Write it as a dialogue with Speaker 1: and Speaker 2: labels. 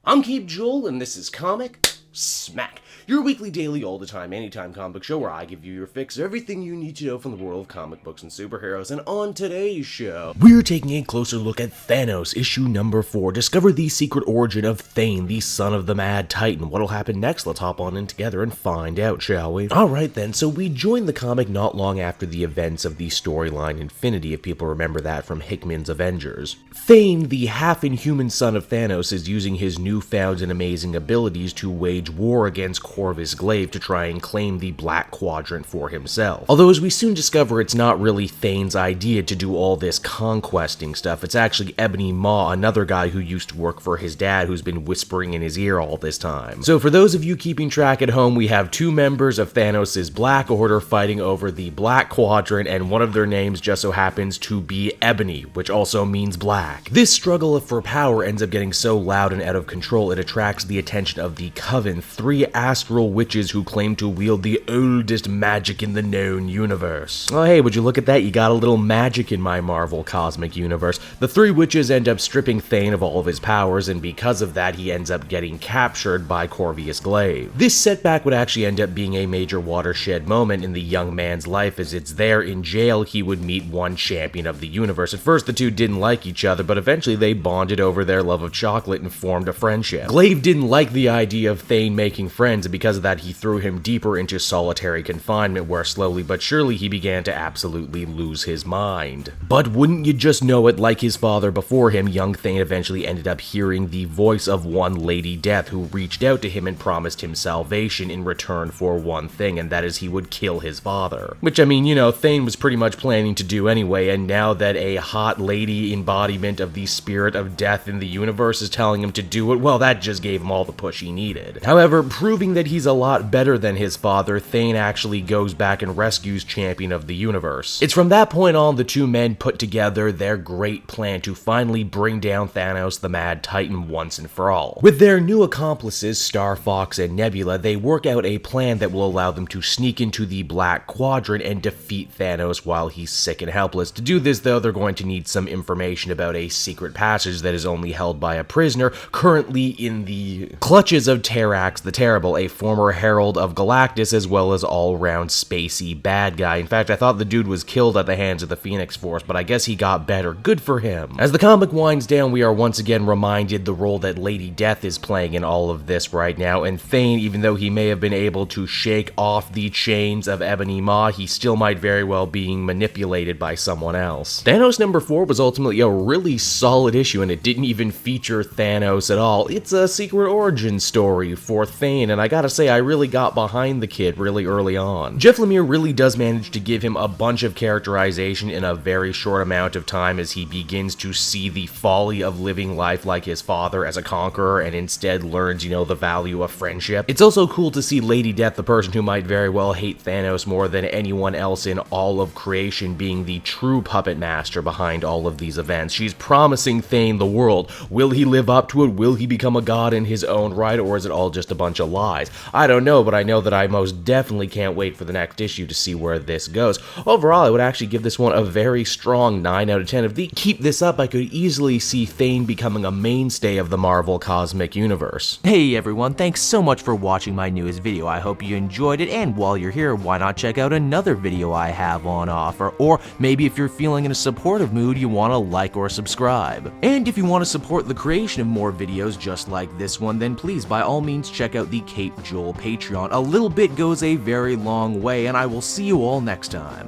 Speaker 1: I'm Keep Joel, and this is Comic Smack, your weekly, daily, all the time, anytime comic book show where I give you your fix of everything you need to know from the world of comic books and superheroes. And on today's show, we're taking a closer look at Thanos, issue number 4. Discover the secret origin of Thane, the son of the Mad Titan. What'll happen next? Let's hop on in together and find out, shall we? Alright then, so we joined the comic not long after the events of the storyline Infinity, if people remember that from Hickman's Avengers. Thane, the half-inhuman son of Thanos, is using his newfound and amazing abilities to wage war against Corvus Glaive to try and claim the Black Quadrant for himself. Although as we soon discover, it's not really Thane's idea to do all this conquesting stuff. It's actually Ebony Maw, another guy who used to work for his dad, who's been whispering in his ear all this time. So for those of you keeping track at home, we have two members of Thanos' Black Order fighting over the Black Quadrant, and one of their names just so happens to be Ebony, which also means black. This struggle for power ends up getting so loud and out of control, it attracts the attention of the Coven, three astral witches who claim to wield the oldest magic in the known universe. Oh hey, would you look at that? You got a little magic in my Marvel cosmic universe. The three witches end up stripping Thane of all of his powers, and because of that, he ends up getting captured by Corvus Glaive. This setback would actually end up being a major watershed moment in the young man's life, as it's there in jail he would meet one champion of the universe. At first, the two didn't like each other, but eventually they bonded over their love of chocolate and formed a friendship. Glaive didn't like the idea of Thane making friends, and because of that, he threw him deeper into solitary confinement, where slowly but surely he began to absolutely lose his mind. But wouldn't you just know it, like his father before him, young Thane eventually ended up hearing the voice of one Lady Death, who reached out to him and promised him salvation in return for one thing, and that is he would kill his father. Which, I mean, you know, Thane was pretty much planning to do anyway, and now that a hot lady embodiment of the spirit of death in the universe is telling him to do it, well, that just gave him all the push he needed. However, proving that he's a lot better than his father, Thane actually goes back and rescues Champion of the Universe. It's from that point on the two men put together their great plan to finally bring down Thanos the Mad Titan once and for all. With their new accomplices, Star Fox and Nebula, they work out a plan that will allow them to sneak into the Black Quadrant and defeat Thanos while he's sick and helpless. To do this, though, they're going to need some information about a secret passage that is only held by a prisoner currently in the clutches of Terrax the Terrible, a former herald of Galactus as well as all-round spacey bad guy. In fact, I thought the dude was killed at the hands of the Phoenix Force, but I guess he got better. Good for him. As the comic winds down, we are once again reminded the role that Lady Death is playing in all of this right now, and Thane, even though he may have been able to shake off the chains of Ebony Maw, he still might very well be manipulated by someone else. Thanos number 4 was ultimately a really solid issue, and it didn't even feature Thanos at all. It's a secret origin story for Thane, and I gotta say, I really got behind the kid really early on. Jeff Lemire really does manage to give him a bunch of characterization in a very short amount of time as he begins to see the folly of living life like his father as a conqueror and instead learns, you know, the value of friendship. It's also cool to see Lady Death, the person who might very well hate Thanos more than anyone else in all of creation, being the true puppet master behind all of these events. She's promising Thane the world. Will he live up to it? Will he become a god in his own right, or is it all just a bunch of lies? I don't know, but I know that I most definitely can't wait for the next issue to see where this goes. Overall, I would actually give this one a very strong 9 out of 10. If they keep this up, I could easily see Thane becoming a mainstay of the Marvel Cosmic Universe.
Speaker 2: Hey everyone, thanks so much for watching my newest video. I hope you enjoyed it, and while you're here, why not check out another video I have on offer, or maybe if you're feeling in a supportive mood, you want to like or subscribe. And if you want to support the creation of more videos just like this one, then please by all means check out the Cape Joel Patreon. A little bit goes a very long way, and I will see you all next time.